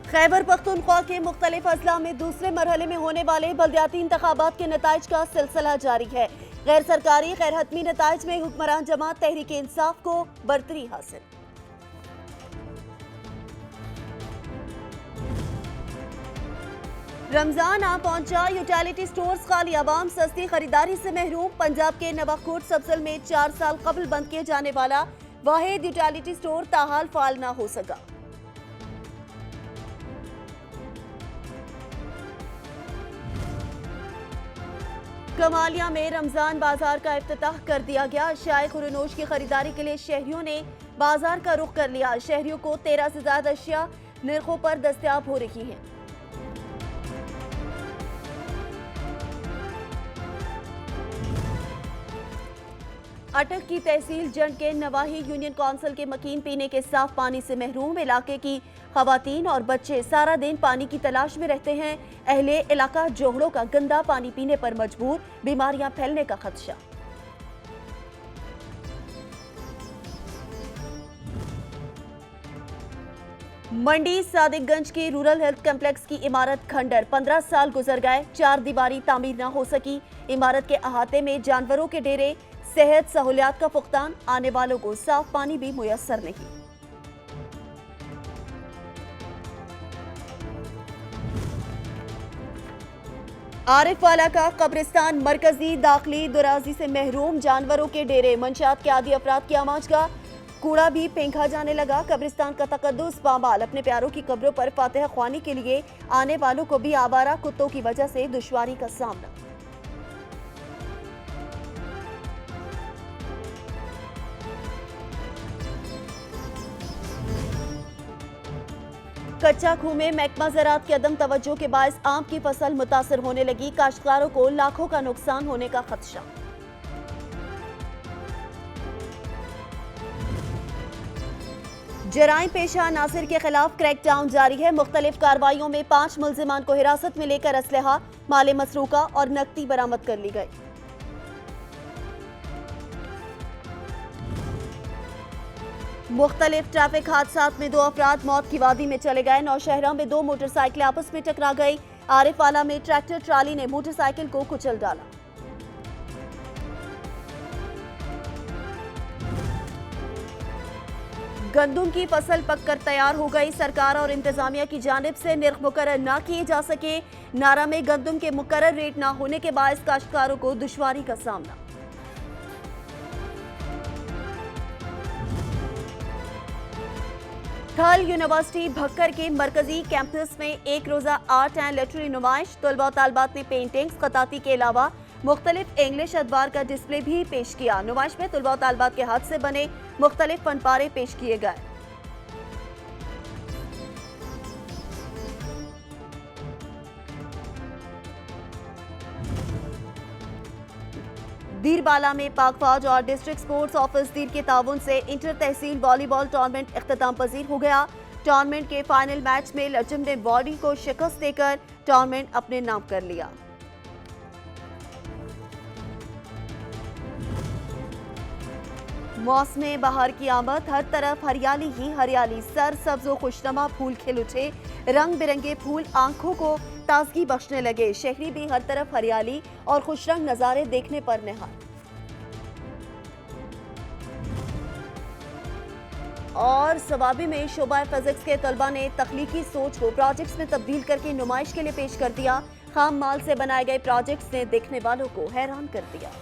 खैबर पख्तूनख्वा के मुख्तलिफ अजला में दूसरे मरहले में होने वाले बल्दियाती इंतखाबात के नताइज का सिलसिला जारी है। गैर सरकारी गैर हतमी नताइज में हुक्मरान जमात तहरीक इंसाफ को बरतरी हासिल। रमजान आ पहुंचा, यूटिलिटी स्टोर्स खाली, आवाम सस्ती खरीदारी से महरूम। पंजाब के नवाकोट सब्जल में 4 साल कबल बंद किए जाने वाला वाहिद यूटिलिटी स्टोर ताहाल फाल न हो सका। कमालिया में रमजान बाजार का इफ्तिताह कर दिया गया। शाय खुरनोश की खरीदारी के लिए शहरियों ने बाजार का रुख कर लिया। शहरियों को 13 से ज्यादा अशिया निर्खों पर दस्तयाब हो रही हैं। अटक की तहसील जंड के नवाही यूनियन काउंसिल के मकीन पीने के साफ पानी से महरूम। इलाके की खवातीन और बच्चे सारा दिन पानी की तलाश में रहते हैं। अहले इलाका जोहड़ों का गंदा पानी पीने पर मजबूर, बीमारियां फैलने का खदशा। मंडी सादिकगंज की रूरल हेल्थ कॉम्प्लेक्स की इमारत खंडर, 15 साल गुजर गए, 4 दीवारी तामीर न हो सकी। इमारत के अहाते में जानवरों के डेरे, सेहत सहूलियात का फुकदान, आने वालों को साफ पानी भी मुयस्सर नहीं। आरिफ वाला का कब्रिस्तान मरकजी दाखिली दुराजी से महरूम। जानवरों के डेरे, मंशात के आदि अफराद की आमाजगाह, कूड़ा भी फेंका जाने लगा। कब्रिस्तान का तकद्दुस पामाल। अपने प्यारों की कब्रों पर फातिहा ख्वानी के लिए आने वालों को भी आवारा कुत्तों की वजह से दुश्वारी का सामना। कच्चा खूह में महकमा ज़राअत की अदम तवज्जो के बायस आम की फसल मुतासर होने लगी। काश्तकारों को लाखों का नुकसान होने का खदशा। जराइम पेशा नासिर के खिलाफ क्रैकडाउन जारी है। मुख्तलिफ कार्रवाइयों में 5 मुल्जिमान को हिरासत में लेकर असलहा, माल मसरूका और नकदी बरामद कर ली गई। मुख्तलिफ ट्रैफिक हादसात में 2 अफराद मौत की वादी में चले गए। नौशहरा में 2 मोटरसाइकिलें आपस में टकरा गई। आरिफ वाला में ट्रैक्टर ट्राली ने मोटरसाइकिल को कुचल डाला। गंदुम की फसल पककर तैयार हो गई। सरकार और इंतजामिया की जानिब से निर्ख मुकर्रर न किए जा सके। नारा में गंदुम के मुकर्रर रेट न होने के बायस काश्तकारों को दुश्वारी का सामना। थल यूनिवर्सिटी भक्कर के मरकजी कैंपस में एक रोजा आर्ट एंड लिटरेरी नुमाइश। तलबा तालबात ने पेंटिंग्स, खताती के अलावा मुख्तलिफ इंग्लिश अदबार का डिस्प्ले भी पेश किया। नुमाइश में तलबा तालबात के हाथ से बने मुख्तलिफ फनपारे पेश किए गए। दीरबाला में पाक फौज और डिस्ट्रिक्ट स्पोर्ट्स ऑफिस दीर के ताउन से इंटर तहसील वॉलीबॉल टूर्नामेंट इख्तिताम पजीर हो गया। टूर्नामेंट के फाइनल मैच में लजम ने बॉडी को शिकस्त देकर टूर्नामेंट अपने नाम कर लिया। मौसम बहार की आमद, हर तरफ हरियाली ही हरियाली। सर सब्ज व खुशनुमा फूल खिल उठे। रंग बिरंगे फूल आंखों को ताजगी बख्शने लगे। शहरी भी हर तरफ हरियाली और खुशरंग नज़ारे देखने पर निहाल। और सवाबी में शोबा फिजिक्स के तलबा ने तख्लीकी सोच को प्रोजेक्ट्स में तब्दील करके नुमाइश के लिए पेश कर दिया। खाम माल से बनाए गए प्रोजेक्ट्स ने देखने वालों को हैरान कर दिया।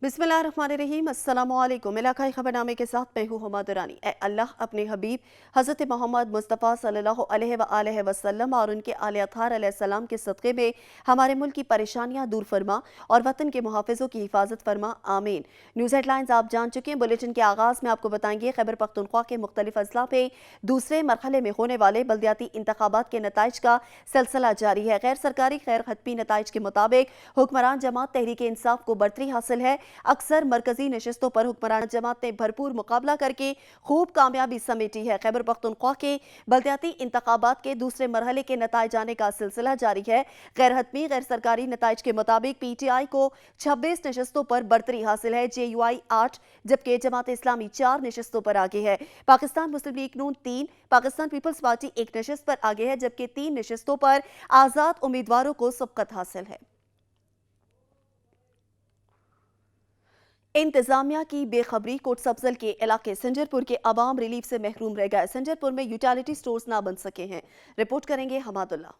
बिस्मिल्लाहिर्रहमानिर्रहीम, अस्सलामुअलैकुम। इलाकाई खबरनामे के साथ मैं हूँ हुमा दुरानी। ए अल्लाह अपने हबीब हज़रत मोहम्मद मुस्तफ़ा सल्लल्लाहु अलैहि वसल्लम और उनके आले अत्हार अलैहिस्सलाम के सदक़े में हमारे मुल्क की परेशानियाँ दूर फरमा और वतन के मुहाफ़िज़ों की हिफाजत फरमा, आमीन। न्यूज़ हेडलाइंस आप जान चुके हैं। बुलेटिन के आगाज़ में आपको बताएंगे खैबर पख्तूनख्वा के मुख्तलिफ अज़ला में दूसरे मरहले में होने वाले बल्दियाती इंतखाबात के नताइज का सिलसिला जारी है। गैर सरकारी खैर खतमी नताइज के मुताबिक हुक्मरान जमात तहरीक इंसाफ को बढ़तरी हासिल है। अक्सर मरकजी नशिस्तों पर हुक्मरान जमात ने भरपूर मुकाबला करके खूब कामयाबी समेटी है। खैबर पख्तूनख्वा के बल्दियाती इंतखाबात के दूसरे मरहले के नताइज आने का सिलसिला जारी है। गैर हतमी गैर सरकारी नताइज के मुताबिक PTI को 26 नशिस्तों पर बढ़तरी हासिल है, JUI 8, जबकि जमात इस्लामी 4 नशिस्तों पर आगे है। पाकिस्तान मुस्लिम लीग नून 3, पाकिस्तान पीपल्स पार्टी 1 नशिस्त पर आगे है, जबकि 3 नशिस्तों पर आजाद उम्मीदवारों को सबकत हासिल है। इंतजामिया की बेखबरी, कोटसफजल के इलाके संजरपुर के अवाम रिलीफ से महरूम रह गए। संजरपुर में यूटिलिटी स्टोर्स ना बन सके हैं। रिपोर्ट करेंगे हमादुल्ला।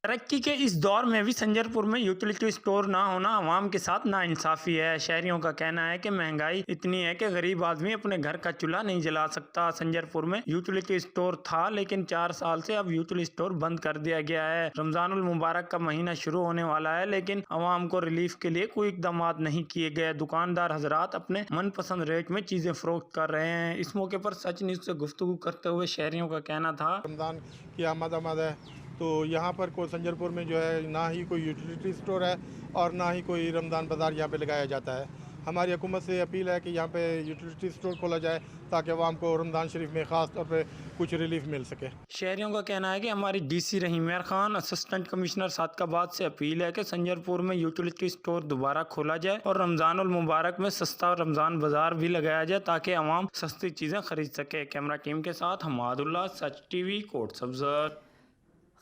तरक्की के इस दौर में भी संजरपुर में यूटिलिटी स्टोर ना होना आवाम के साथ नाइंसाफ़ी है। शहरियों का कहना है कि महंगाई इतनी है कि गरीब आदमी अपने घर का चूल्हा नहीं जला सकता। संजरपुर में यूटिलिटी स्टोर था, लेकिन 4 साल से अब यूटिलिटी स्टोर बंद कर दिया गया है। रमजानुल मुबारक का महीना शुरू होने वाला है, लेकिन आवाम को रिलीफ के लिए कोई इकदाम नहीं किए गए। दुकानदार हजरात अपने मनपसंद रेट में चीज़ें फरोख्त कर रहे हैं। इस मौके पर सच न्यूज़ से गुफ्तगू करते हुए शहरियों का कहना था, रमज़ान की आमद है तो यहाँ पर को संजरपुर में जो है ना ही कोई यूटिलिटी स्टोर है और ना ही कोई रमज़ान बाज़ार यहाँ पे लगाया जाता है। हमारी हुकूमत से अपील है कि यहाँ पे यूटिलिटी स्टोर खोला जाए ताकि आवाम को रमज़ान शरीफ में ख़ास तौर पे कुछ रिलीफ मिल सके। शहरियों का कहना है कि हमारी DC रहीम खान, असिस्टेंट कमिश्नर सादकाबाद से अपील है कि संजरपुर में यूटिलिटी स्टोर दोबारा खोला जाए और रमज़ानुल मुबारक में सस्ता रमज़ान बाज़ार भी लगाया जाए ताकि आवाम सस्ती चीज़ें खरीद सके। कैमरा टीम के साथ हमादुल्ला, सच TV, कोटसफजल।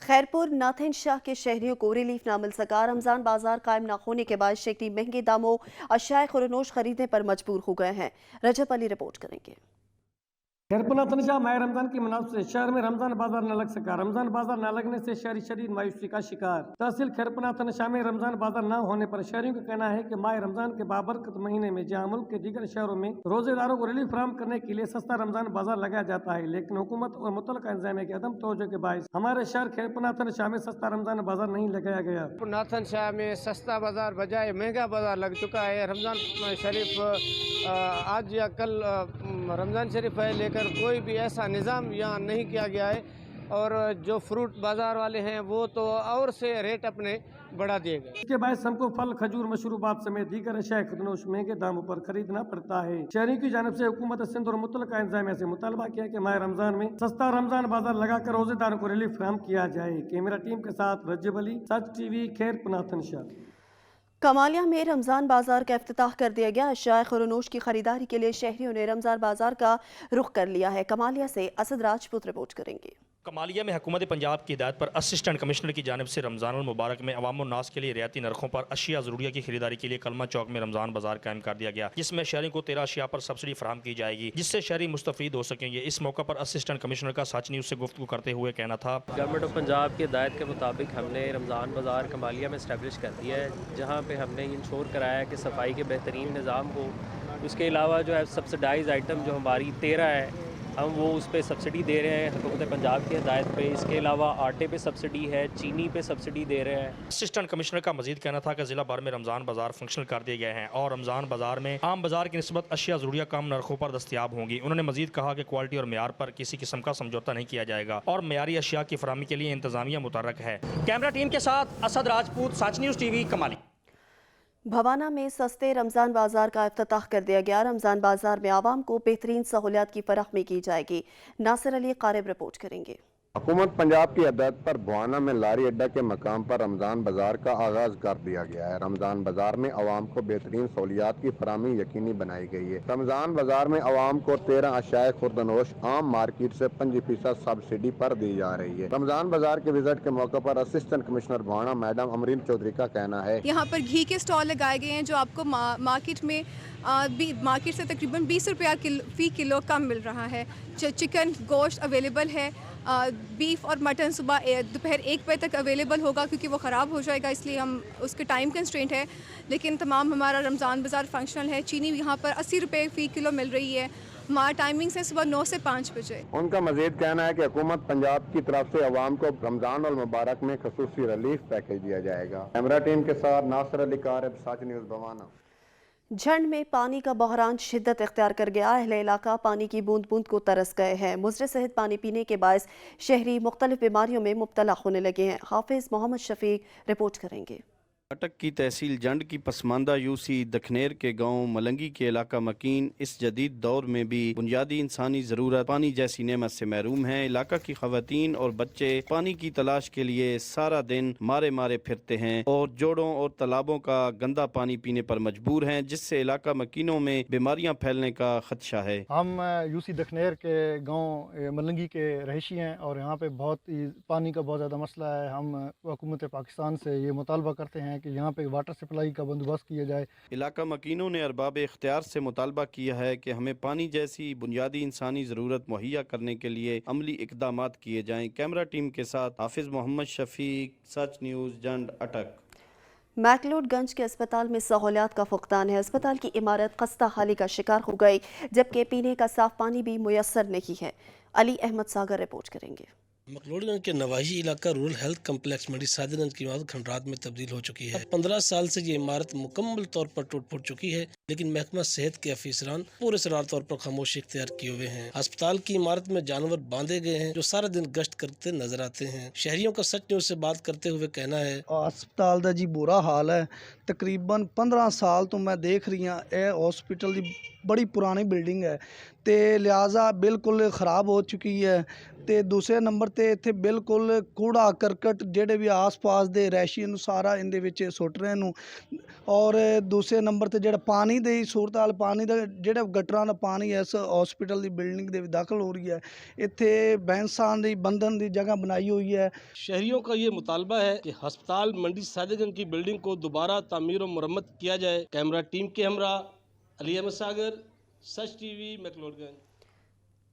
खैरपुर नाथिन शाह के शहरियों को रिलीफ ना मिल सका। रमजान बाजार कायम ना होने के बाद शहरी महंगे दामों अशियाए खुरनोश खरीदने पर मजबूर हो गए हैं। रजब अली रिपोर्ट करेंगे। खैरपुर नाथिन शाह माह रमजान की मुनासिबत से शहर में रमजान बाजार न लग सका। रमजान बाजार न लगने से शहरी शदीद मायूसी का शिकार। तहसील खैरपुर नाथिन शाह में रमजान बाजार न होने पर शहरियों का कहना है कि माह रमजान के बाबरकत महीने में जहाँ मुल्क के दीगर शहरों में रोजेदारों को रिलीफ फराहम करने के लिए सस्ता रमजान बाजार लगाया जाता है, लेकिन हुकूमत और मुतल्लिका इंतजामिया के अदम तवज्जो के बायस हमारे शहर खैरपुर नाथिन शाह में सस्ता रमजान बाजार नहीं लगाया गया। नाथिन शाह में सस्ता बाजार बजाय महंगा बाजार लग चुका है। रमजान शरीफ आज या कल रमजान शरीफ है, लेकर कोई भी ऐसा निज़ाम यहाँ नहीं किया गया है और जो फ्रूट बाजार वाले हैं वो तो और से रेट अपने बढ़ा दिए गए। इसके बाद हमको फल, खजूर, मशरूबात समेत दीगर अशिया खुदनोश महंगे दामों पर खरीदना पड़ता है। शहरी की जानिब से हुकूमत सिंध और मुतल्लिका इंतजामिया से मुतालबा किया कि माह रमजान में सस्ता रमजान बाजार लगाकर रोजेदारों को रिलीफ फराहम किया जाए। कैमरा टीम के साथ रजब अली, सच TV, खैरपुर नाथिन शाह। कमालिया में रमजान बाजार का इफ्तिताह कर दिया गया। अशियाए खुरनोश की खरीदारी के लिए शहरियों ने रमजान बाजार का रुख कर लिया है। कमालिया से असद राजपूत रिपोर्ट करेंगे। कमालिया में हुकूमत पंजाब की हिदायत पर असिस्टेंट कमिश्नर की जानिब से रमज़ानुल मुबारक में अवाम नास के लिए रियायती नरखों पर अशिया ज़रूरिया की खरीदारी के लिए कलमा चौक में रमज़ान बाजार कायम कर दिया गया, जिसमें शहरियों को 13 अशिया पर सब्सिडी फराहम की जाएगी, जिससे शहरी मुस्तफ़ीद हो सकेंगे। इस मौके पर असिस्टेंट कमिश्नर का सच न्यूज़ से गुफ्तगू करते हुए कहना था, गवर्नमेंट ऑफ पंजाब की हिदायत के मुताबिक हमने रमज़ान बाज़ार कमालिया में इस्टेब्लिश कर दिया है, जहाँ पर हमने इंश्योर कराया है कि सफाई के बेहतरीन निज़ाम हो। उसके अलावा जो है सब्सिडाइज आइटम जो हमारी 13 है, हम वो उस पर सब्सिडी दे रहे हैं हुकूमत पंजाब की हिदायत पे। इसके अलावा आटे पे सब्सिडी है, चीनी पे सब्सिडी दे रहे हैं। असिस्टेंट कमिश्नर का मजीद कहना था कि जिला भर में रमज़ान बाजार फंक्शनल कर दिए गए हैं और रमज़ान बाजार में आम बाजार की निस्बत अशिया ज़रूरिया कम नरखों पर दस्तियाब होंगी। उन्होंने मजीद कहा कि क्वालिटी और म्यार पर किसी किस्म का समझौता नहीं किया जाएगा और म्यारी अशिया की फराहमी के लिए इंतजामिया मुतहर्रिक है। कैमरा टीम के साथ असद राजपूत, सच न्यूज़ TV, कमाली। भवाना में सस्ते रमजान बाजार का इफ्तिताह कर दिया गया। रमजान बाजार में आवाम को बेहतरीन सहूलियात की फराहमी की जाएगी। नासिर अली कारिब रिपोर्ट करेंगे। हुकूमत पंजाब की हिदायत पर भवाना में लारी अड्डा के मकाम पर रमज़ान बाजार का आगाज कर दिया गया है। रमज़ान बाजार में आवाम को बेहतरीन सहूलियात की फराहमी यकीनी बनाई गई है। रमज़ान बाजार में आवाम को 13 अशियाए खुर्दनोश आम मार्केट से 5% सब्सिडी पर दी जा रही है। रमज़ान बाजार के विजिट के मौके पर assistant commissioner Bhowana madam Amreen Chaudhry का कहना है, यहाँ पर घी के स्टॉल लगाए गए हैं जो आपको मार्केट में मार्केट से तकरीबन 20 रुपया फ़ी किलो कम मिल रहा है। चिकन गोश्त अवेलेबल है बीफ और मटन सुबह दोपहर 1 बजे तक अवेलेबल होगा, क्योंकि वो ख़राब हो जाएगा, इसलिए हम उसके टाइम कंस्ट्रेंट है। लेकिन तमाम हमारा रमज़ान बाज़ार फंक्शनल है। चीनी यहाँ पर 80 रुपये फ़ी किलो मिल रही है। हमारा टाइमिंग्स है सुबह 9 से 5 बजे। उनका मजीद कहना है कि हुकूमत पंजाब की तरफ से अवाम को रमजान और मुबारक में खसूसी रिलीफ पैकेज दिया जाएगा। कैमरा टीम के साथ नासिर अली कारब, सच न्यूज़ बवाना। झंड में पानी का बहरान शिद्दत इख्तियार कर गया। अहले इलाका पानी की बूंद बूंद को तरस गए हैं। मुजरे सहित पानी पीने के बायस शहरी मुख्तलिफ बीमारियों में मुब्तला होने लगे हैं। हाफिज मोहम्मद शफीक रिपोर्ट करेंगे। अटक की तहसील जंड की पसमानदा यूसी दखनेर के गांव मलंगी के इलाका मकीन इस जदीद दौर में भी बुनियादी इंसानी ज़रूरत पानी जैसी नेमत से महरूम हैं। इलाका की खवातीन और बच्चे पानी की तलाश के लिए सारा दिन मारे मारे फिरते हैं और जोड़ों और तालाबों का गंदा पानी पीने पर मजबूर हैं, जिससे इलाका मकीनों में बीमारियां फैलने का खदशा है। हम यूसी दखनेर के गाँव मलंगी के रहिशी हैं और यहाँ पे बहुत ही पानी का बहुत ज़्यादा मसला है। हम हुकूमत पाकिस्तान से ये मुतालबा करते हैं कि यहाँ पे वाटर सप्लाई का बंदोबस्त किया जाए। इलाका मकीनों ने अरबाब इख्तियार से मुतालबा किया है कि हमें पानी जैसी बुनियादी इंसानी ज़रूरत मुहैया करने के लिए अमली इक़दामात किए जाएँ। कैमरा टीम के साथ हाफिज मोहम्मद शफीक, सच न्यूज़ जंड अटक। मैकलोडगंज के अस्पताल में सहूलियात का फुकदान है। अस्पताल की इमारत खस्ता हाली का शिकार हो गई, जबकि पीने का साफ पानी भी मुयस्सर नहीं है। अली अहमद सागर रिपोर्ट करेंगे। मैकलोडगंज के नवाही इलाका रूरल हेल्थ कम्प्लेक्स मंडी सादगंज की इमारत खंडरात में तब्दील हो चुकी है। 15 साल से ये इमारत मुकम्मल तौर पर टूट फूट चुकी है, लेकिन महकमा सेहत के अफसरान पूरे सरार तौर पर खामोशी इख्तियार किए हुए हैं। अस्पताल की इमारत में जानवर बांधे गए हैं जो सारा दिन गश्त करते नजर आते हैं। शहरियों का सच न्यूज़ से बात करते हुए कहना है, अस्पताल दा जी बुरा हाल है। तकरीबन 15 साल तो मैं देख रही हाँ, यह हॉस्पिटल की बड़ी पुरानी बिल्डिंग है ते लिहाजा बिल्कुल ख़राब हो चुकी है। ते दूसरे नंबर ते इत्थे बिल्कुल कूड़ा करकट जेडे भी आस पास दे रैशी नूं सारा इहदे विच सुੱਟ ਰਹੇ ਨੂੰ। और दूसरे नंबर ते जेड़ा पानी दी सूरत हाल, पानी दा जेड़ा गटरां दा पानी इस हॉस्पिटल दी बिल्डिंग दे दाखिल हो रही है। इत्थे बैंसां दी बंधन दी जगह बनाई हुई है। शहरियों का ये मुतालबा है कि अस्पताल मंडी सादगंज की बिल्डिंग को दोबारा तामीर और मरम्मत किया जाए। कैमरा टीम के हमरा अली अहमद सागर, सच टीवी, मैकलोडगंज।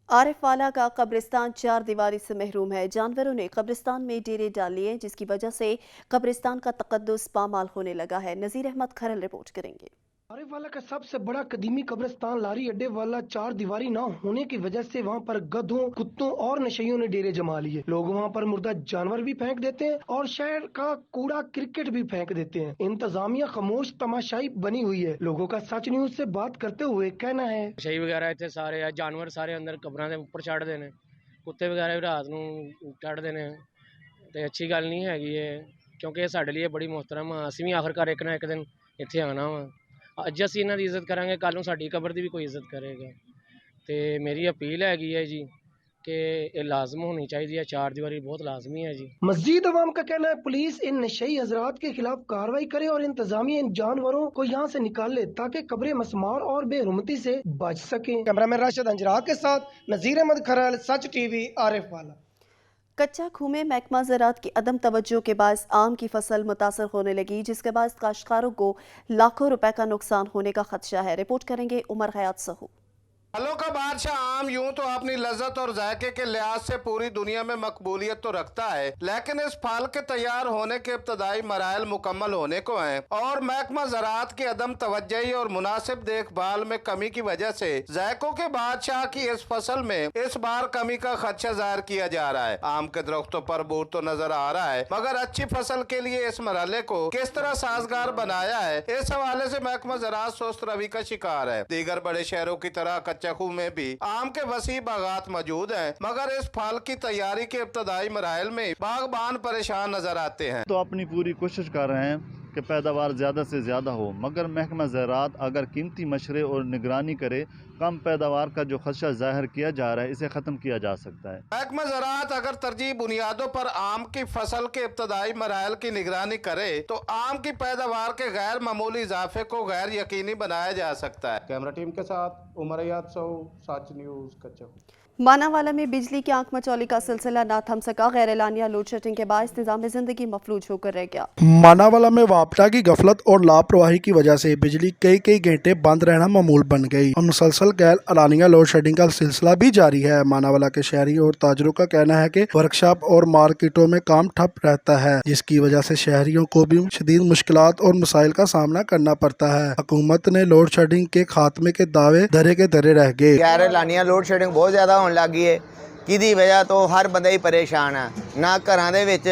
आरिफ वाला का कब्रिस्तान 4 दीवारी से महरूम है। जानवरों ने कब्रिस्तान में डेरे डाल लिए, जिसकी वजह से कब्रिस्तान का तकद्दुस पामाल होने लगा है। नज़ीर अहमद खरल रिपोर्ट करेंगे। आरिफ वाला का सबसे बड़ा कदीमी कब्रिस्तान लारी अड्डे वाला 4 दीवारी न होने की वजह से वहाँ पर गधों, कुत्तों और नशइयों ने डेरे जमा लिए। लोग वहाँ पर मुर्दा जानवर भी फेंक देते हैं और शहर का कूड़ा क्रिकेट भी फेंक देते हैं। इंतजामिया खामोश तमाशाई बनी हुई है। लोगों का सच न्यूज़ से बात करते हुए कहना है, नशई वगैरह इतने सारे जानवर सारे अंदर कब्रां दे ऊपर चढ़ देने, कुत्ते वगैरह भी रात नूं चढ़ देने ते अच्छी गल नहीं हैगी है, क्योंकि ये साडे लिए बड़ी मोहतरम आ। असीं भी आखिरकार एक ना एक दिन इत्थे आना वा। अज असीं इन्हां दी इज्जत करांगे, कल नूं साडी कबर दी भी कोई इज्जत करेगा। ते मेरी अपील हैगी है जी कि ये लाजम होनी चाहिए, 4 दीवारी बहुत लाजमी है जी। मस्जिद अवाम का कहना है पुलिस इन नशई हजरात के खिलाफ कार्रवाई करे और इंतजामिया इन जानवरों को यहाँ से निकाल ले ताकि कब्रें मसमार और बेरुमती से बच सके। कैमरामैन राशिद अंजरा के साथ नज़ीर अहमद खरल, सच टीवी, आरिफ वाला। कच्चा खूह में महकमा ज़राअत की अदम तवज्जो के बायस आम की फसल मुतासर होने लगी, जिसके बाद काश्तकारों को लाखों रुपए का नुकसान होने का खदशा है। रिपोर्ट करेंगे उमर हयात सहू। फलों का बादशाह आम यूं तो अपनी लज्जत और जायके के लिहाज से पूरी दुनिया में मकबूलियत तो रखता है, लेकिन इस फल के तैयार होने के इब्तदाई मराइल मुकम्मल होने को हैं और महकमा ज़राअत की अदम तवज्जही और मुनासिब देखभाल में कमी की वजह से जायकों के बादशाह की इस फसल में इस बार कमी का खदशा जाहिर किया जा रहा है। आम के दरख्तों पर बूर तो नजर आ रहा है, मगर अच्छी फसल के लिए इस मरहले को किस तरह साजगार बनाया है, इस हवाले से महकमा ज़राअत सुस्त रवि का शिकार है। दीगर बड़े शहरों की तरह कच्चा खूह में भी आम के वसी बागात मौजूद हैं, मगर इस फल की तैयारी के इब्तदाई मराइल में बागबान परेशान नजर आते हैं। तो अपनी पूरी कोशिश कर रहे हैं कि पैदावार ज़्यादा से ज़्यादा हो, मगर महकमा ज़राअत अगर कीमती मशरे और निगरानी करे, कम पैदावार का जो खदशा जाहिर किया जा रहा है इसे ख़त्म किया जा सकता है। महकमा ज़राअत अगर तरजीह बुनियादों पर आम की फसल के इब्तदाई मराइल की निगरानी करे तो आम की पैदावार के गैर मामूली इजाफे को गैर यकीनी बनाया जा सकता है। कैमरा टीम के साथ उमर हयात, सच न्यूज़, कच्चा। मानावाला में बिजली की आंख मचौली का सिलसिला ना थम सका। गैर एलानिया लोड शेडिंग के बायस निजाम जिंदगी मफलूज होकर रह गया। मानावाला में वापडा की गफलत और लापरवाही की वजह से बिजली कई घंटे बंद रहना मामूल बन गई और मुसलसल गैर एलानिया लोड शेडिंग का सिलसिला भी जारी है। मानावाला के शहरियों और ताजरों का कहना है कि वर्कशॉप और मार्केटों में काम ठप रहता है, जिसकी वजह से शहरियों को भी शदीद मुश्किलात और मसाइल का सामना करना पड़ता है। हुकूमत ने लोड शेडिंग के खात्मे के दावे धरे के धरे रह गए। गैर एलानिया लोड शेडिंग बहुत ज़्यादा ਲੱਗ ਗਈ ਹੈ, ਜਿਹਦੀ ਵਜ੍ਹਾ ਤੋਂ ਹਰ ਬੰਦਾ ਹੀ ਪਰੇਸ਼ਾਨ ਹੈ। ਨਾ ਘਰਾਂ ਦੇ ਵਿੱਚ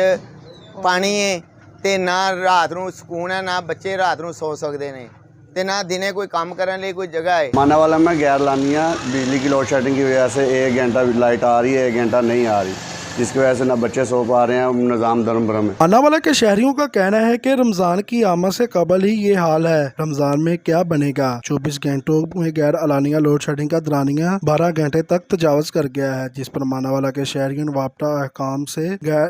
ਪਾਣੀ ਹੈ ਤੇ ਨਾ ਰਾਤ ਨੂੰ ਸਕੂਨ ਹੈ, ਨਾ ਬੱਚੇ ਰਾਤ ਨੂੰ ਸੌ ਸਕਦੇ ਨੇ ਤੇ ਨਾ ਦਿਨੇ ਕੋਈ ਕੰਮ ਕਰਨ ਲਈ ਕੋਈ जगह है। मानावाला में गैर लानिया बिजली की लोड शेडिंग की वजह से 1 घंटा लाइट आ रही है, 1 घंटा नहीं आ रही, जिसकी वजह से ना बच्चे सो पा रहे हैं, निज़ाम धर्म भरम है। मानावाला के शहरियों का कहना है कि रमजान की आमद से कबल ही ये हाल है। रमजान में क्या बनेगा? 24 घंटों में गैर एलानिया लोड शेडिंग का दरानिया 12 घंटे तक तजावज़ कर गया है, जिस पर मानावाला के शहरियों ने वापडा अहकाम से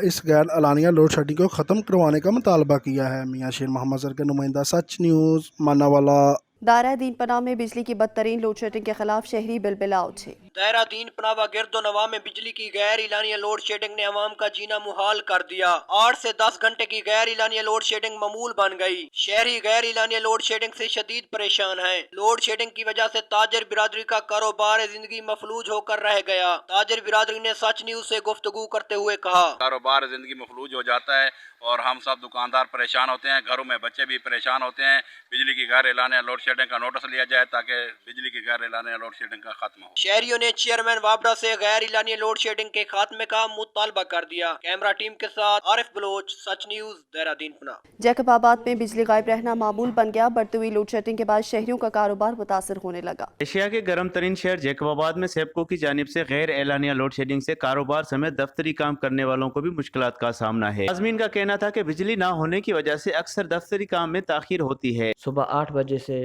इस गैर एलानिया लोड शेडिंग को ख़त्म करवाने का मुतालबा किया है। मियां शेर मोहम्मद सर के नुमाइंदा, सच न्यूज़, मानावाला। दायरा दीन पनाह में बिजली की बदतरीन लोड शेडिंग के खिलाफ शहरी बिलबिला उठे। दायरा दीन पनाह व गिरदो नवा में बिजली की गैर इलानिया लोड शेडिंग ने अवाम का जीना मुहाल कर दिया। 8 से 10 घंटे की गैर इलानिया लोड शेडिंग मामूल बन गई। शहरी गैर इलानिया लोड शेडिंग से शदीद परेशान हैं। लोड शेडिंग की वजह से ताजर बिरादरी का कारोबार जिंदगी मफलूज होकर रह गया। ताजर बिरादरी ने सच न्यूज से गुफ्तगू करते हुए कहा, कारोबार जिंदगी मफलूज हो जाता है और हम सब दुकानदार परेशान होते हैं, घरों में बच्चे भी परेशान होते हैं। बिजली की गैर एलानिया लोड शेडिंग का नोटिस लिया जाए ताकि बिजली की गैर एलानिया लोड शेडिंग का खात्मा हो। शहरियों ने चेयरमैन वापडा से गैर इलानिया लोड शेडिंग के खात्मे का मुतालबा कर दिया। कैमरा टीम के साथ आरिफ बलोच, सच न्यूज, देहरादून पनाह। जैकबाबाद में बिजली गायब रहना मामूल बन गया। बढ़ती हुई लोड शेडिंग के बाद शहरियों का कारोबार मुतासर होने लगा। एशिया के गर्म तरीन शहर जैकबाबाद में सेबको की जानिब से गैर एलानिया लोड शेडिंग से कारोबार समेत दफ्तरी काम करने वालों को भी मुश्किलात का सामना है। आजमीन का कहना था कि बिजली ना होने की वजह से अक्सर दफ्तरी काम में ताखीर होती है। सुबह 8 बजे से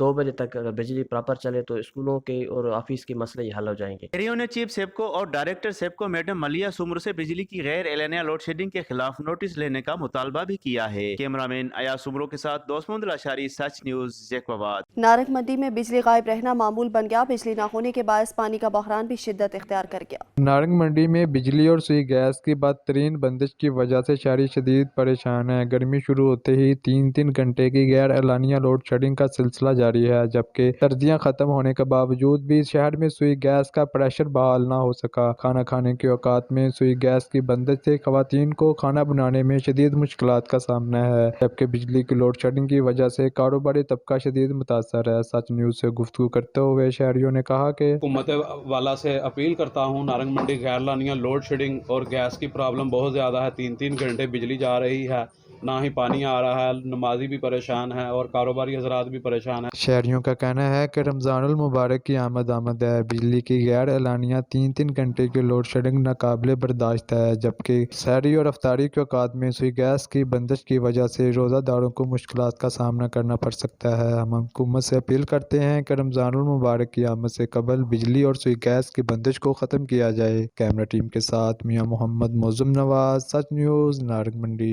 2 बजे तक अगर बिजली प्रॉपर चले तो स्कूलों के और ऑफिस के मसले हल हो जाएंगे। शहरियों ने चीफ सेबको और डायरेक्टर सेबको मैडम मलिया सुमर से बिजली की गैर एलानिया लोड शेडिंग के खिलाफ नोटिस लेने का मुतालबा भी किया है। कैमरामैन अयाज सुमरों के साथ दोस्त लाशारी, सच न्यूज, जैकबाबाद। नारंग मंडी में बिजली गायब रहना मामूल बन गया। बिजली न होने के बायस पानी का बहरान भी शिद्दत इख्तियार कर गया। नारंग मंडी में बिजली और सुई गैस की बदतरीन बंदिश की वजह से शहरी शदीद परेशान है। गर्मी शुरू होते ही 3-3 घंटे की गैर एलानिया लोड शेडिंग का सिलसिला जारी है, जबकि सर्दियां खत्म होने के बावजूद भी शहर में सुई गैस का प्रेशर बहाल ना हो सका। खाना खाने के औकात में सुई गैस की बंदिश से खवातीन को खाना बनाने में शदीद मुश्किलात का सामना है, जबकि बिजली की लोड शेडिंग की वजह से कारोबारी तबका शदीद मुतासर है। सच न्यूज से गुफ्तगू करते हुए शहरियों ने कहा कि हुकूमत वाला से अपील करता हूँ, नारंग मंडी गैर एलानिया लोड शेडिंग और गैस की प्रॉब्लम बहुत ज़्यादा है। 3-3 घंटे बिजली जा रही है, ना ही पानी आ रहा है, नमाजी भी परेशान है और कारोबारी हजरात भी परेशान है। शहरियों का कहना है कि रमज़ानुल मुबारक की आमद है। बिजली की गैर एलानिया 3-3 घंटे की लोड शेडिंग नाकाबिले बर्दाश्त है, जबकि सहरी और अफ्तारी के औकात में सुई गैस की बंदिश की वजह से रोज़ादारों को मुश्किलात का सामना करना पड़ सकता है। हम हुकूमत से अपील करते हैं कि रमज़ानुल मुबारक की आमद से कबल बिजली और सुई गैस की बंदिश को ख़त्म किया जाए। कैमरा टीम के साथ मियाँ मोहम्मद मौज़ुम नवाज, सच न्यूज़, नारंग मंडी।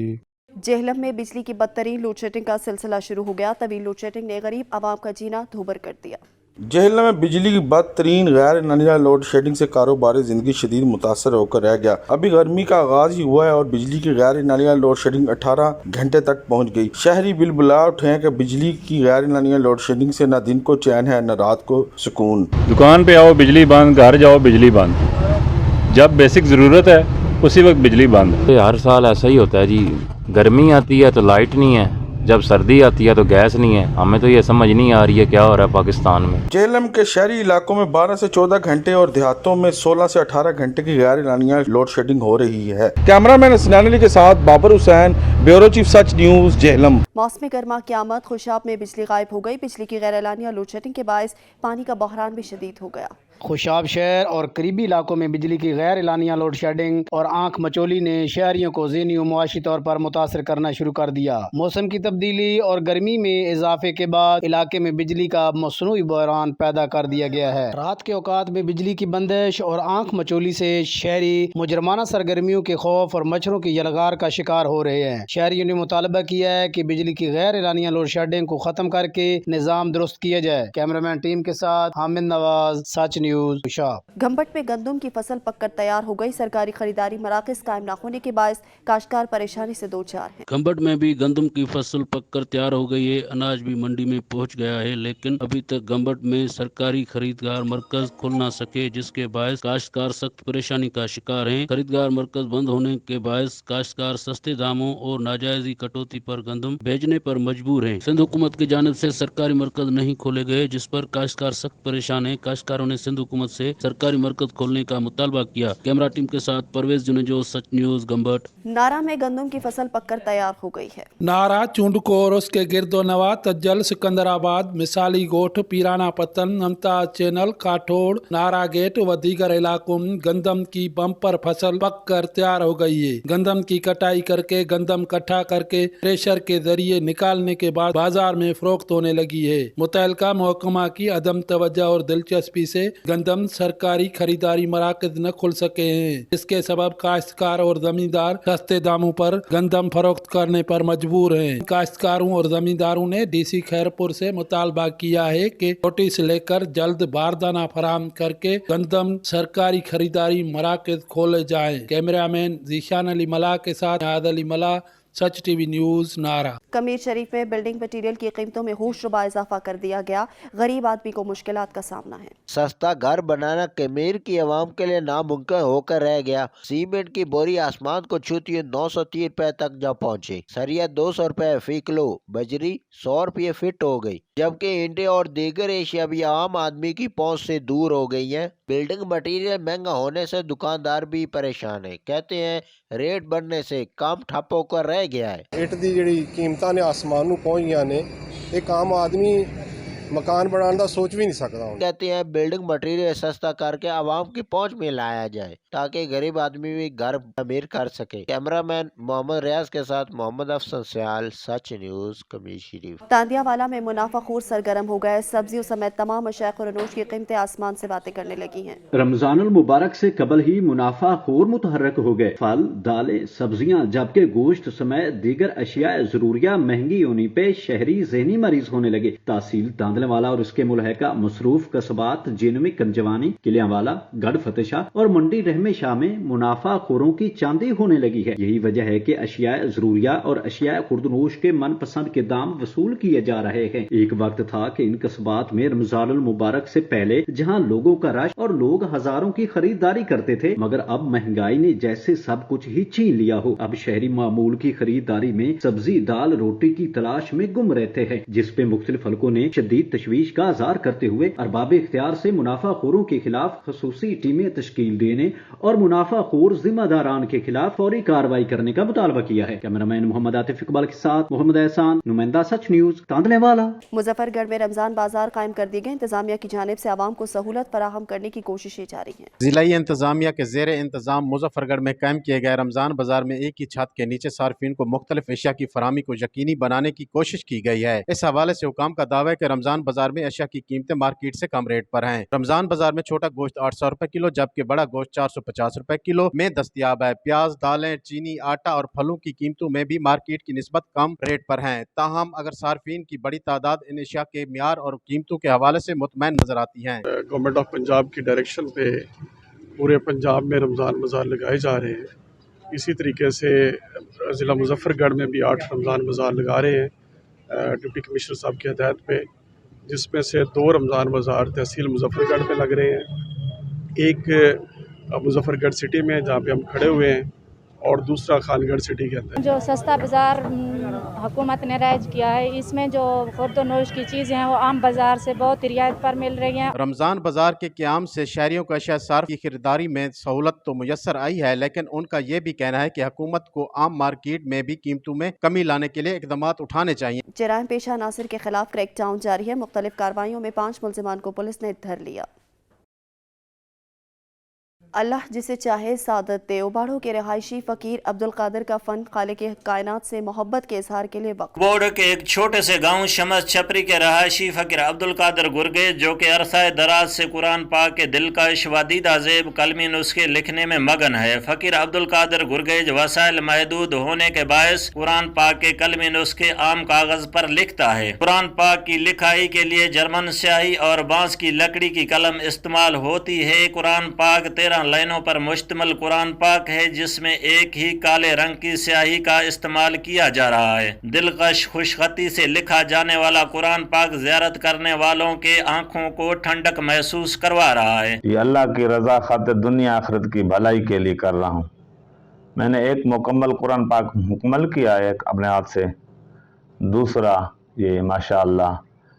जेहलम में बिजली की बदतरीन लोड शेडिंग का सिलसिला शुरू हो गया। तवील लोड शेडिंग ने गरीब आवाम का जीना दूभर कर दिया। जेहलम में बिजली की बदतरीन गैर एलानिया लोड शेडिंग से कारोबारी जिंदगी शदीद मुतासर होकर रह गया। अभी गर्मी का आगाज ही हुआ है और बिजली की गैर एलानिया लोड शेडिंग 18 घंटे तक पहुंच गई। शहरी बिलबुला उठे हैं कि बिजली की गैर एलानिया लोड शेडिंग से न दिन को चैन है न रात को सुकून। दुकान पे आओ बिजली बंद, घर जाओ बिजली बंद, जब बेसिक ज़रूरत है उसी वक्त बिजली बंद। हर साल ऐसा ही होता है जी, गर्मी आती है तो लाइट नहीं है, जब सर्दी आती है तो गैस नहीं है। हमें तो ये समझ नहीं आ रही है क्या हो रहा है पाकिस्तान में। जेहलम के शहरी इलाकों में 12 से 14 घंटे और देहातों में 16 से 18 घंटे की गैर एलानिया लोड शेडिंग हो रही है। कैमरामैन हसनैन अली के साथ बाबर हुसैन, ब्यूरो चीफ, सच न्यूज, जेहलम। मौसम गर्मा की आमद, खुशाब में बिजली गायब हो गई। बिजली की गैर एलानिया लोड शेडिंग के बायस पानी का बहरान भी शदीद हो गया। खुशाब शहर और करीबी इलाकों में बिजली की गैर एलानिया लोड शेडिंग और आंख मचोली ने शहरियों को ज़हनी और मुआशी तौर पर मुतासर करना शुरू कर दिया। मौसम की तब्दीली और गर्मी में इजाफे के बाद इलाके में बिजली का मसनूई बहरान पैदा कर दिया गया है। रात के औकात में बिजली की बंदिश और आंख मचोली से शहरी मुजरमाना सरगर्मियों के खौफ और मच्छरों की यलगार का शिकार हो रहे हैं। शहरियों ने मुतालबा किया है कि बिजली बिजली की गैर एलानिया लोड शेडिंग को खत्म करके निज़ाम दुरुस्त किया जाए। कैमरामैन टीम के साथ हामिद नवाज, सच न्यूज़, पेशाब। घंबट में गंदम की फसल पककर तैयार हो गई। सरकारी खरीदारी मराकज कायम न होने के बायस काश्तकार परेशानी से दो चार हैं। घंबट में भी गंदम की फसल पककर तैयार हो गई है। अनाज भी मंडी में पहुंच गया है, लेकिन अभी तक घंबट में सरकारी खरीदगार मरकज खुल ना सके, जिसके बायस काश्तकार सख्त परेशानी का शिकार हैं। खरीदगार मरकज बंद होने के बायस काश्तकार सस्ते दामों और नाजायजी कटौती पर गंदम भेजने पर मजबूर हैं। सिंध हुकूमत की जानिब से सरकारी मरकज नहीं खोले गए, जिस पर काश्तकार सख्त परेशान है। काश्तकारों ने सिंध हुकूमत से सरकारी मरकज खोलने का मुतालबा किया। कैमरा टीम के साथ परवेज जुनेजो, सच न्यूज़, घंबट। नारा में गंदम की फसल पककर तैयार हो गई है। नारा, चूंडको और उसके गिरदोनवा, तज्जल, सिकंदराबाद, मिसाली गोठ, पीराना पतन, मुमताज चैनल, काठोड़, नारा गेट व दीगर इलाकों में गंदम की बम्पर फसल पककर तैयार हो गई है। गंदम की कटाई करके गंदम इकट्ठा करके थ्रेशर के जरिए निकालने के बाद बाजार में फरोख्त होने लगी है। मुतल्लिका महकमा की अदम तवज्जो और दिलचस्पी से गंदम सरकारी खरीदारी मराकज न खुल सके हैं, जिसके सबब काश्तकार और जमींदार सस्ते दामों पर गंदम फरोख्त करने पर मजबूर हैं। काश्तकारों और जमींदारों ने डीसी खैरपुर से मुतालबा किया है कि नोटिस लेकर जल्द बारदाना फराहम करके गंदम सरकारी खरीदारी मराकज खोले जाएं। कैमरामैन जीशान अली मला के साथ नाद अली मला, सच टीवी न्यूज़, नारा। कमीर शरीफ में बिल्डिंग मटीरियल की कीमतों में होशरुबा इजाफा कर दिया गया। गरीब आदमी को मुश्किलात का सामना है। सस्ता घर बनाना कमीर की आवाम के लिए नामुमकिन होकर रह गया। सीमेंट की बोरी आसमान को छूती 930 रुपए तक जा पहुंची। सरिया 200 रुपए फी किलो, बजरी 100 रुपये फिट हो गई, जबकि इंडे और दीगर एशिया भी आम आदमी की पहुंच से दूर हो गई हैं। बिल्डिंग मटीरियल महंगा होने से दुकानदार भी परेशान है। कहते हैं रेट बढ़ने से काम ठप होकर रह गया है। इट दी जिहड़ी कीमतां ने आसमान नूं पहुंच गईयां ने, एक आम आदमी मकान बनाने का सोच भी नहीं सकता। कहते हैं बिल्डिंग मटीरियल सस्ता करके आवाम की पहुंच में लाया जाए, ताकि गरीब आदमी भी घर अमीर कर सके। कैमरामैन मोहम्मद रियाज के साथ मोहम्मद अफसन सयाल, सच न्यूज़, कमीर शरीफ। तांदियावाला में मुनाफाखोर सरगर्म हो गए। सब्जियों समेत तमाम अशाया और अनोश की कीमतें आसमान से बातें करने लगी हैं। रमजानुल मुबारक से कबल ही मुनाफाखोर मुतहर्रक हो गए। फल, दालें, सब्जियां, जबकि गोश्त समेत दीगर अशिया जरूरिया महंगी होने पे शहरी ज़हनी मरीज होने लगे। तहसील तांदलेवाला और उसके मुलहका मसरूफ कस्बात जिनमें कंजवानी, किलियांवाला, गढ़ फतेशाह और मंडी रहमे शाह में मुनाफाखोरों की चांदी होने लगी है। यही वजह है कि अशिया जरूरिया और अशिया खुर्दनोश के मनपसंद के दाम वसूल किए जा रहे हैं। एक वक्त था कि इन कस्बात में रमजानुल मुबारक से पहले जहां लोगों का रश और लोग हजारों की खरीदारी करते थे, मगर अब महंगाई ने जैसे सब कुछ ही छीन लिया हो। अब शहरी मामूल की खरीदारी में सब्जी, दाल, रोटी की तलाश में गुम रहते हैं, जिस पे मुख्तलिफ हलकों ने शदीद तशवीश का इज़हार करते हुए अरबाब इख्तियार से मुनाफाखोरों के खिलाफ खसूसी टीमें तश्कील देने और मुनाफाखोर जिम्मेदारान के खिलाफ फौरी कार्रवाई करने का मुतालबा किया है। कैमरामैन मोहम्मद आतिफ इकबाल के साथ मोहम्मद एहसान, नुमाइंदा सच न्यूज़, तांदलेवाला। मुजफ्फरगढ़ में रमजान बाजार कायम कर दिए गए। इंतजामिया की जानिब से आवाम को सहूलत फराहम करने की कोशिशें जारी हैं। जिलाई इंतजामिया के ज़ेर इंतजाम मुजफ्फरगढ़ में कायम किए गए रमजान बाजार में एक ही छत के नीचे सार्फिन को मुख्तलिफ अशिया की फराहमी को यकीनी बनाने की कोशिश की गई है। इस हवाले से हुकाम का दावा है कि रमजान बाजार में अशिया की कीमतें मार्केट से कम रेट पर हैं। रमजान बाजार में छोटा गोश्त 800 रुपए किलो, जबकि बड़ा गोश्त 450 रुपए किलो में दस्तयाब है। प्याज, दालें, चीनी, आटा और फलों की कीमतों में भी मार्केट की निस्बत कम रेट पर हैं। ताहम अगर सार्फिन की बड़ी तादाद इन अशिया के मियार और कीमतों के हवाले से मुतमैन नजर आती हैं। गवर्नमेंट ऑफ पंजाब की डायरेक्शन पे पूरे पंजाब में रमज़ान बाज़ार लगाए जा रहे हैं। इसी तरीके से ज़िला मुजफ्फरगढ़ में भी 8 रमज़ान बाज़ार लगा रहे हैं डिप्टी कमिश्नर साहब की हदायत पे, जिसमें से 2 रमज़ान बाज़ार तहसील मुजफ्फरगढ़ में लग रहे हैं। एक मुजफ्फरगढ़ सिटी में जहाँ पे हम खड़े हुए हैं, और दूसरा खानगढ़ सिटी के अंदर। जो सस्ता बाज़ार हुकूमत ने राइज किया है, इसमें जो खुर्द-ओ-नोश की चीज़ें हैं वो आम बाज़ार से बहुत रियायत पर मिल रही हैं। रमज़ान बाज़ार के क़याम से शहरियों को अशिया सार्फ की खरीदारी में सहूलत तो मुयस्सर आई है, लेकिन उनका ये भी कहना है कि हुकूमत को आम मार्केट में भी कीमतों में कमी लाने के लिए इक़दामात उठाने चाहिए। जराइम पेशा नासिर के खिलाफ क्रैकडाउन जारी है। मुख्तलिफ कार्रवाइयों में 5 मुल्ज़िमान को पुलिस ने धर लिया। اللہ جسے چاہے سعادت دے۔ اوباڑوں کے رہائشی فقیر عبدالقادر کا فن خالق کائنات سے محبت کے اظہار کے لیے وقف۔ بوڑو کے ایک چھوٹے سے گاؤں شمس چھپری کے رہائشی فقیر عبدالقادر گرگیز، جو کہ عرصہ دراز سے قرآن پاک کے دلکش و دیدہ زیب کلمی نسخے لکھنے میں مگن ہے۔ فقیر عبدالقادر گرگیز وسائل محدود ہونے کے باعث قرآن پاک کے کلمی نسخے عام کاغذ پر لکھتا ہے۔ قرآن پاک کی لکھائی کے لیے جرمن سیاہی اور بانس کی لکڑی کی قلم استعمال ہوتی ہے۔ قرآن پاک 13 لائنوں پر مشتمل قرآن پاک ہے، جس میں ایک ہی کالے رنگ کی سیاہی کا استعمال کیا جا رہا ہے۔ دلکش خوش خطی سے لکھا جانے والا قرآن پاک زیارت کرنے والوں کے آنکھوں کو ٹھنڈک محسوس کروا رہا ہے۔ یہ اللہ کی رضا خاطر دنیا آخرت کی بھلائی کے لیے کر رہا ہوں۔ میں نے ایک مکمل قرآن پاک مکمل کیا ہے اپنے ہاتھ سے، دوسرا یہ ماشاءاللہ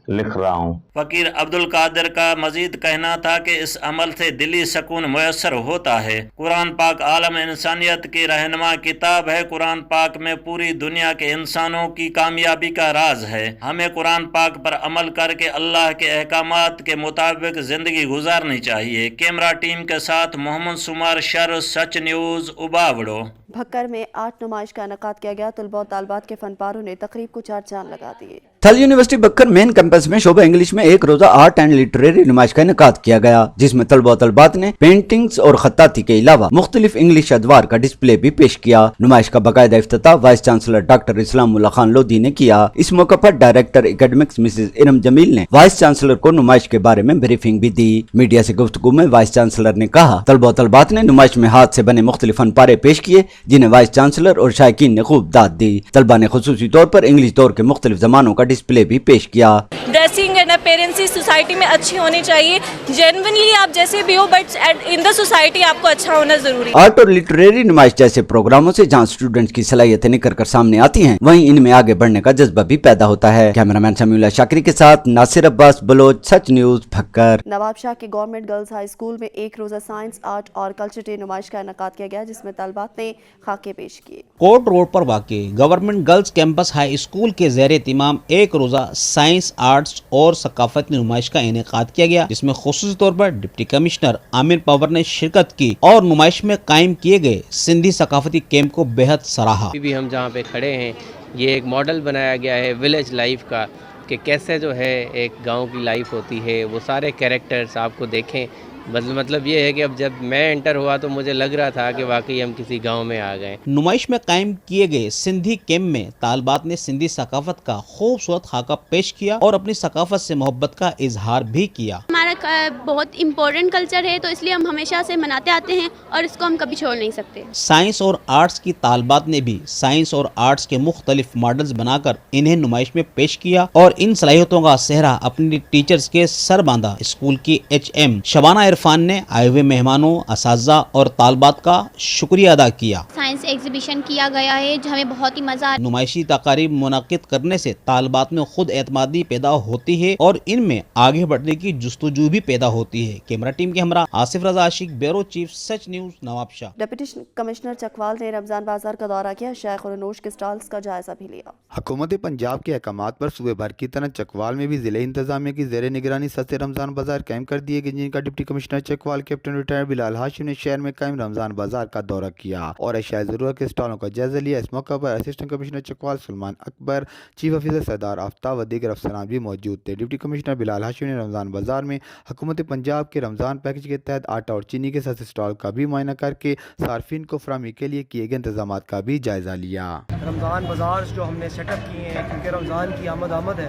لکھ رہا ہوں۔ فقیر عبدالقادر کا مزید کہنا تھا کہ اس عمل سے دلی سکون میسر ہوتا ہے۔ قرآن پاک عالم انسانیت کی رہنما کتاب ہے۔ قرآن پاک میں پوری دنیا کے انسانوں کی کامیابی کا راز ہے۔ ہمیں قرآن پاک پر عمل کر کے اللہ کے احکامات کے مطابق زندگی گزارنی چاہیے۔ کیمرہ ٹیم کے ساتھ محمد سمار شر، سچ نیوز، اوباوڑو۔ بھکر میں آرٹ نمائش کا انعقاد کیا گیا۔ طلباء و طالبات کے فنپاروں نے تقریب کو چار چاند لگا دیے۔ تھل یونیورسٹی بھکر مین کیمپس میں شعبہ انگلش میں ایک روزہ آرٹ اینڈ لٹریری نمائش کا انعقاد کیا گیا، جس میں طلباء و طالبات نے پینٹنگز اور خطاطی کے علاوہ مختلف انگلش ادوار کا ڈسپلے بھی پیش کیا۔ نمائش کا باقاعدہ افتتاح وائس چانسلر ڈاکٹر اسلام اللہ خان لودھی نے کیا۔ اس موقع پر ڈائریکٹر اکیڈمکس مسز ارم جمیل نے وائس چانسلر کو نمائش کے بارے میں بریفنگ بھی دی۔ میڈیا سے گفتگو میں وائس چانسلر نے کہا، طلباء و طالبات نے نمائش میں ہاتھ سے بنے مختلف فن پارے پیش کیے، جنہیں وائس چانسلر اور شائقین نے خوب داد دی۔ طلباء نے خصوصی طور پر انگلش دور کے مختلف زمانوں کا ڈسپلے بھی پیش کیا۔ ڈریسنگ اینڈ اپیرنس سوسائٹی میں اچھی ہونی چاہیے، جینوینلی آپ جیسے بھی ہو، بٹ ان دا سوسائٹی آپ کو اچھا ہونا ضروری ہے۔ آرٹ اور لٹریری نمائش جیسے پروگراموں سے جہاں اسٹوڈنٹس کی صلاحیتیں نکھر کر سامنے آتی ہیں، وہیں ان میں آگے بڑھنے کا جذبہ بھی پیدا ہوتا ہے۔ کیمرہ مین سمیع اللہ شاکری کے ساتھ ناصر عباس بلوچ، سچ نیوز، بھکر۔ نواب شاہ کے گورنمنٹ گرلز ہائی اسکول میں ایک روزہ سائنس، آرٹ اور کلچر ڈے نمائش کا انعقاد کیا گیا، جس میں طالبات نے خاکے پیش کیے۔ کوٹ روڈ پر واقع government girls campus high school کے زیر اہتمام ایک روزہ سائنس، آرٹس اور ثقافتی نمائش کا انعقاد کیا گیا، جس میں خصوصی طور پر ڈپٹی کمشنر عامر پاور نے شرکت کی اور نمائش میں قائم کیے گئے سندھی ثقافتی کیمپ کو بہت سراہا۔ بھی ہم جہاں پہ کھڑے ہیں، یہ ایک ماڈل بنایا گیا ہے ولیج لائف کا، کہ کیسے جو ہے ایک گاؤں کی لائف ہوتی ہے، وہ سارے کیریکٹرز آپ کو دیکھیں۔ مطلب یہ ہے کہ اب جب میں انٹر ہوا تو مجھے لگ رہا تھا کہ واقعی ہم کسی گاؤں میں آ گئے۔ نمائش میں قائم کیے گئے سندھی کیمپ میں طالبات نے سندھی ثقافت کا خوبصورت خاکہ پیش کیا اور اپنی ثقافت سے محبت کا اظہار بھی کیا۔ ہمارا بہت امپورٹنٹ کلچر ہے، تو اس لیے ہم ہمیشہ سے مناتے آتے ہیں اور اس کو ہم کبھی چھوڑ نہیں سکتے۔ سائنس اور آرٹس کی طالبات نے بھی سائنس اور آرٹس کے مختلف ماڈلز بنا کر انہیں نمائش میں پیش کیا اور ان صلاحیتوں کا سہرا اپنی ٹیچرز کے سر باندھا۔ اسکول کی HM شبانہ عرفان نے آئے ہوئے مہمانوں، اساتذہ اور طالبات کا شکریہ ادا کیا۔ سائنس ایگزیبیشن کیا گیا ہے جو ہمیں بہت ہی مزہ آیا۔ نمائشی تقاریب منعقد کرنے سے طالبات میں خود اعتمادی پیدا ہوتی ہے اور ان میں آگے بڑھنے کی جستجو بھی پیدا ہوتی ہے۔ کیمرہ ٹیم کے ہمراہ آصف رضا عاشق، بیورو چیف، سچ نیوز، نواب شاہ۔ ڈپٹی کمشنر چکوال نے رمضان بازار کا دورہ کیا، شیخ اور نوش کے سٹالز کا جائزہ بھی لیا۔ حکومت پنجاب کے احکامات پر صوبے بھر کی طرح چکوال میں بھی ضلع انتظامیہ کی زیر نگرانی سستے رمضان بازار قائم کر دیے گئے، جن کا deputy commissioner Chakwal captain retire Bilal Hashim نے شہر میں قائم رمضان بازار کا دورہ کیا اور اشیاء ضرورت کے سٹالوں کا جائزہ لیا۔ اس موقع پر اسسٹنٹ کمشنر چکوال سلمان اکبر، چیف آفیسر سردار آفتاب و دیگر افسران بھی موجود تھے۔ ڈپٹی کمشنر بلال ہاشم نے رمضان بازار میں حکومت پنجاب کے رمضان پیکج کے تحت آٹا اور چینی کے سستے سٹال کا بھی معائنہ کر کے صارفین کو فراہمی کے لیے کیے گئے انتظامات کا بھی جائزہ لیا۔ رمضان بازار جو ہم نے سیٹ اپ کیے ہیں، کیونکہ رمضان کی آمد ہے،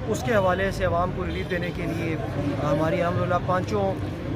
اس کے حوالے سے عوام کو ریلیف دینے کے لیے ہماری الحمدللہ پانچوں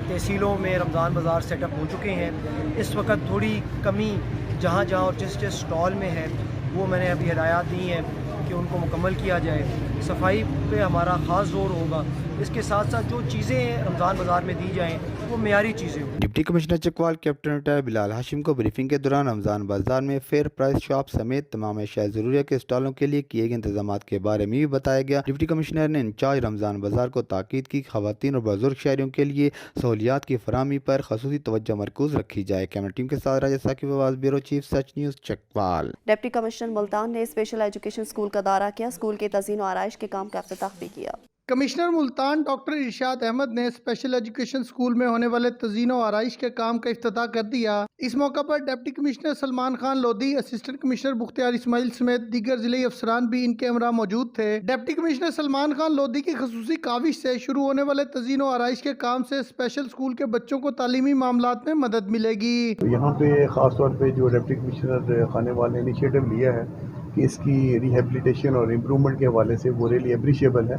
تحصیلوں میں رمضان بازار سیٹ اپ ہو چکے ہیں۔ اس وقت تھوڑی کمی جہاں اور جس سٹال میں ہے، وہ میں نے ابھی ہدایات دی ہیں کہ ان کو مکمل کیا جائے۔ صفائی پہ ہمارا خاص زور ہوگا، اس کے ساتھ ساتھ جو چیزیں رمضان بازار میں دی جائیں وہ معیاری چیزیں ہوں۔ Deputy commissioner Chakwal captain retire Bilal Hashim کو بریفنگ کے دوران رمضان بازار میں فیئر پرائس شاپ سمیت تمام اشیاء ضروریہ کے اسٹالوں کے لیے کیے گئے انتظامات کے بارے میں بھی بتایا گیا۔ ڈپٹی کمشنر نے انچارج رمضان بازار کو تاکید کی خواتین اور بزرگ شہریوں کے لیے سہولیات کی فراہمی پر خصوصی توجہ مرکوز رکھی جائے۔ کیمرہ ٹیم کے ساتھ Raja Saqib Awaz, bureau chief, Sach news, Chakwal. Deputy commissioner Multan نے اسپیشل ایجوکیشن اسکول کا دورہ کیا، اسکول کے تزئین و آرائش کے کام کا افتتاح بھی کیا۔ कमिश्नर मुल्तान डॉक्टर इरशाद अहमद ने स्पेशल एजुकेशन स्कूल में होने वाले तज़ीन व आराइश के काम का इफ्तिताह कर दिया। इस मौका पर deputy commissioner Salman Khan Lodhi, assistant commissioner Bukhtiar Ismail समेत दीगर जिले अफसरान भी इनके हमरा मौजूद थे। डिप्टी कमिश्नर सलमान खान लोधी की खसूसी काविश से शुरू होने वाले तज़ीन व आराइश के काम से स्पेशल स्कूल के बच्चों को तालीमी मामलात में मदद मिलेगी। यहाँ पे ख़ास तौर पे जो डिप्टी कमिश्नर खानेवाल ने इनिशिएटिव लिया है कि इसकी रिहेबिलिटेशन और इम्प्रूवमेंट के हवाले से वो रियली अप्रिशिएबल है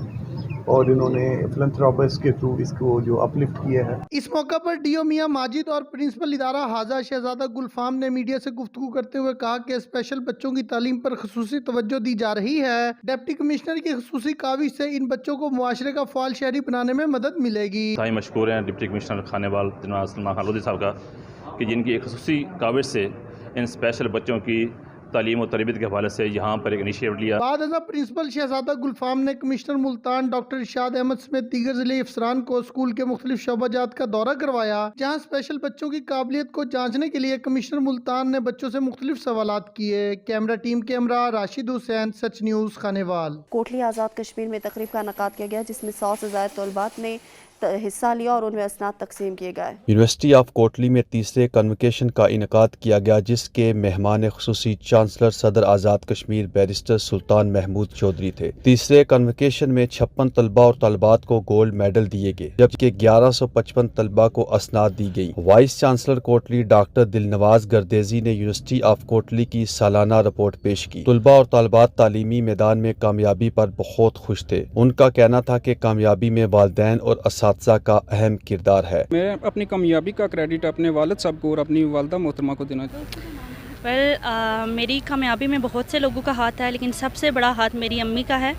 और इन्होंने फिलैंथ्रोपिस्ट के थ्रू इसको जो अपलिफ्ट किया है। इस मौका पर डीओ मियां माजिद और प्रिंसिपल इदारा हाजा शहजादा गुलफाम ने मीडिया से गुफ्तगू करते हुए कहा कि स्पेशल बच्चों की तालीम पर खसूसी तवज्जो दी जा रही है। डिप्टी कमिश्नर की खसूसी काविश से इन बच्चों को मुआशरे का फ़ाल शहरी बनाने में मदद मिलेगी। मशकूर हैं डिप्टी कमिश्नर खानेवाल जनाब सलमान खान लोधी साहब का कि जिनकी एक खसूसी काविश से इन स्पेशल बच्चों की तालीम और तरबियत के हवाले से यहाँ पर एक इनिशिएटिव लिया। बाद प्रिंसिपल शहजादा गुलफाम ने कमिश्नर मुल्तान डॉक्टर इरशाद अहमद समेत दीगर जिले अफसरान को स्कूल के मुख्तलिफ शोबाजात का दौरा करवाया, जहाँ स्पेशल बच्चों की काबिलियत को जांचने के लिए कमिश्नर मुल्तान ने बच्चों से मुख्तलिफ सवालात किए। कैमरा टीम के हमरा राशिद हुसैन, सच न्यूज़, खानेवाल। कोटली आज़ाद कश्मीर में तकरीब का इनेकाद किया गया जिसमें 100 से ज़्यादा तलबात ने हिस्सा लिया और उनमें असनाद तकसीम किए गए। यूनिवर्सिटी ऑफ कोटली में तीसरे कन्वोकेशन का इनेकाद किया गया जिसके मेहमान खुसूसी चांसलर सदर आज़ाद कश्मीर बैरिस्टर सुल्तान महमूद चौधरी थे। तीसरे कन्वोकेशन में 56 तलबा और तलबात को गोल्ड मेडल दिए गए जबकि 1155 तलबा को असनाद दी गई। Vice chancellor Kotli doctor Dilnawaz Gardezi ने यूनिवर्सिटी ऑफ कोटली की सालाना रिपोर्ट पेश की। तलबा और तलबात तालीमी मैदान में कामयाबी पर बहुत खुश थे। उनका कहना था कि कामयाबी में वालिदैन और साथसा का अहम किरदार है। मैं अपनी कामयाबी का क्रेडिट अपने वालिद साहब को और अपनी वालदा मोहतरमा को देना चाहता हूँ। मेरी कामयाबी में बहुत से लोगों का हाथ है, लेकिन सबसे बड़ा हाथ मेरी अम्मी का है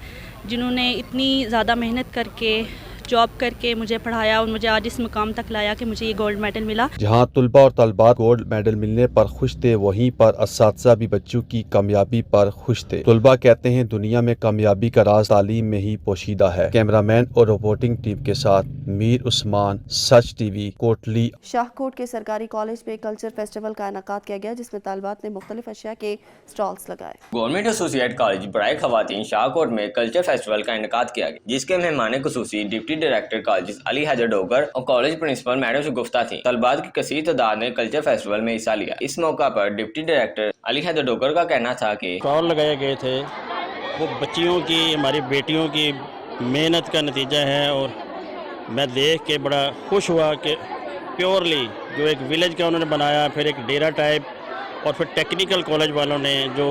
जिन्होंने इतनी ज़्यादा मेहनत करके जॉब करके मुझे पढ़ाया और मुझे आज इस मुकाम तक लाया कि मुझे ये गोल्ड मेडल मिला। जहां तलबा और तलबात गोल्ड मेडल मिलने पर खुश थे, वहीं पर असातिज़ा भी बच्चों की कामयाबी पर खुश थे। तलबा कहते हैं दुनिया में कामयाबी का राज तालीम में ही पोशीदा है। कैमरामैन और रिपोर्टिंग टीम के साथ मीर उस्मान, सच टीवी, कोटली। शाहकोट के सरकारी कॉलेज में कल्चर फेस्टिवल का इनेकाद किया गया जिसमें तलबात ने मुख्तलिफ अशिया के स्टॉल्स लगाए। गवर्नमेंट एसोसिएट कॉलेज बराए खवातीन शाहकोट में कल्चर फेस्टिवल का इनेकाद किया गया जिसके मेहमान खुसूसी deputy director college Ali Haider Dogar और कॉलेज प्रिंसिपल मैडम शगुफ्ता थी। तलबात की कसीर तादाद ने कल्चर फेस्टिवल में हिस्सा लिया। इस मौका पर डिप्टी डायरेक्टर अली हैदर डोगर का कहना था कि स्टॉल लगाए गए थे वो बच्चियों की, हमारी बेटियों की मेहनत का नतीजा है और मैं देख के बड़ा खुश हुआ कि प्योरली जो एक विलेज का उन्होंने बनाया, फिर एक डेरा टाइप और फिर टेक्निकल कॉलेज वालों ने जो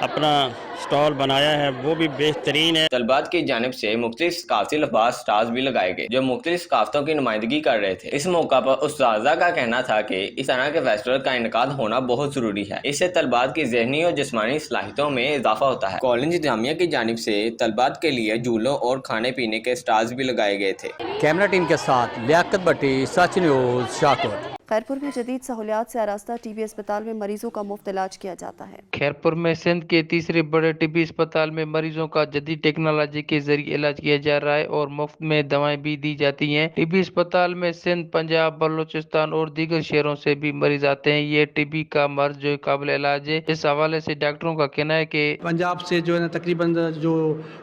अपना स्टॉल बनाया है वो भी बेहतरीन है। तलबात की जानिब से मुख्तलिफ सकाफती लफाज स्टार्स भी लगाए गए जो मुख्तलिफ सकाफतों की नुमाइंदगी कर रहे थे। इस मौका पर उस्ताज़ा का कहना था कि इस तरह के फेस्टिवल का इनेकाद होना बहुत जरूरी है। इससे तलबात की ज़हनी और जिस्मानी सलाहियतों में इजाफा होता है। कॉलेज इंतजामिया की जानिब से तलबात के लिए झूलों और खाने पीने के स्टाल्स भी लगाए गए थे। कैमरा टीम के साथ लियाकत भट्टी, सच न्यूज़, शाहकोट। खैरपुर में जदीद सहूलियात से आरास्ता टीबी अस्पताल में मरीजों का मुफ्त इलाज किया जाता है। खैरपुर में सिंध के तीसरे बड़े टीबी अस्पताल में मरीजों का जदीद टेक्नोलॉजी के जरिए इलाज किया जा रहा है और मुफ्त में दवाएं भी दी जाती हैं। टीबी अस्पताल में सिंध, पंजाब, बलोचिस्तान और दीगर शहरों से भी मरीज आते हैं। ये टीबी का मर्ज जो काबिल इलाज है। इस हवाले से डॉक्टरों का कहना है कि पंजाब से जो है ना तकरीबन जो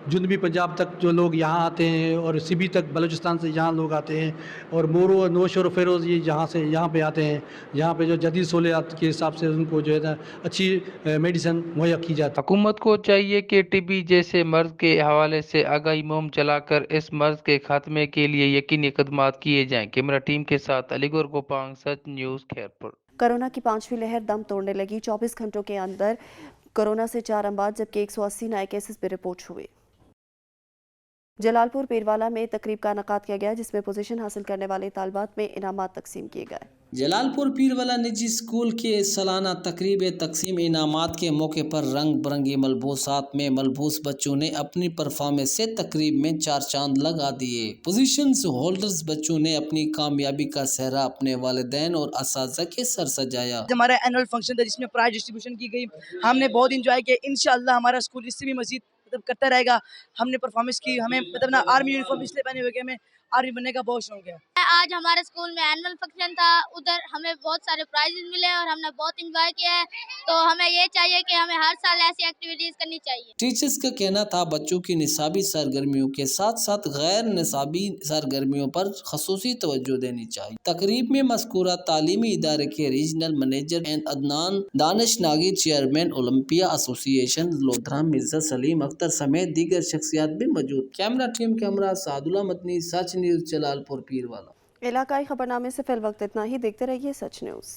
जुनूबी पंजाब तक जो लोग यहाँ आते हैं और सीबी तक बलोचिस्तान से यहाँ लोग आते हैं और मोरो, नोश और फेरोज ये यहाँ पे आते हैं। यहाँ पे जो जदीद सहूलियात के हिसाब से उनको जो है ना अच्छी मेडिसिन मुहैया की जाती है। हुकूमत को चाहिए कि टीबी जैसे मर्ज के हवाले से आगाही मुहिम चलाकर इस मर्ज के खात्मे के लिए यकीनी इक़दामात किए जाएं। कैमरा टीम के साथ अलीगढ़ गोपांग, सच न्यूज़, खैरपुर। कोरोना की 5वीं लहर दम तोड़ने लगी। 24 घंटों के अंदर कोरोना से 4 अमवात जबकि 180 नए केसेस भी रिपोर्ट हुए। जलालपुर पीरवाला में तकरीब का इनेकाद किया गया जिसमें पोजीशन हासिल करने वाले तालिबात में इनामात तकसीम किए गए। जलालपुर पीरवाला निजी स्कूल के सालाना तकरीब तकसीम इनामात के मौके पर रंग बिरंगी मलबूसात में मलबूस बच्चों ने अपनी परफॉर्मेंस से तकरीब में 4 चांद लगा दिए। पोजीशंस होल्डर्स बच्चों ने अपनी कामयाबी का सेहरा अपने वालिदैन और असातिज़ा के सर सजाया। हमारा एनुअल फंक्शन था जिसमें प्राइज डिस्ट्रीब्यूशन की गई। हमने बहुत इंजॉय किया। इंशाअल्लाह हमारा स्कूल इससे भी मजीद करता रहेगा। हमने परफॉर्मेंस की, हमें ना आर्मी यूनिफॉर्म इसलिए पहने हुए कि हमें आर्मी बनने का बहुत शौक है। आज हमारे स्कूल में एनुअल फंक्शन था, उधर हमें बहुत सारे प्राइजेस मिले और हमने बहुत इंजॉय किया है। तो हमें ये चाहिए कि हमें हर साल ऐसी एक्टिविटीज़ करनी चाहिए। टीचर्स का कहना था बच्चों की निसाबी सरगर्मियों के साथ साथ गैर निसाबी सरगर्मियों पर खसूसी तवज्जो देनी चाहिए। तकरीब में मज़कूरा तालीमी इदारे के regional manager N Adnan Danish Nagi, chairman Olympia association Lodhran Mirza Saleem Akhtar समेत दीगर शख्सियात भी मौजूद। कैमरा टीम के हमरा सादुल्ला मतनी, सच न्यूज़ जलालपुर पीरवाला। इलाकाई खबरनामे से फिल वक्त इतना ही। देखते रहिए सच न्यूज़।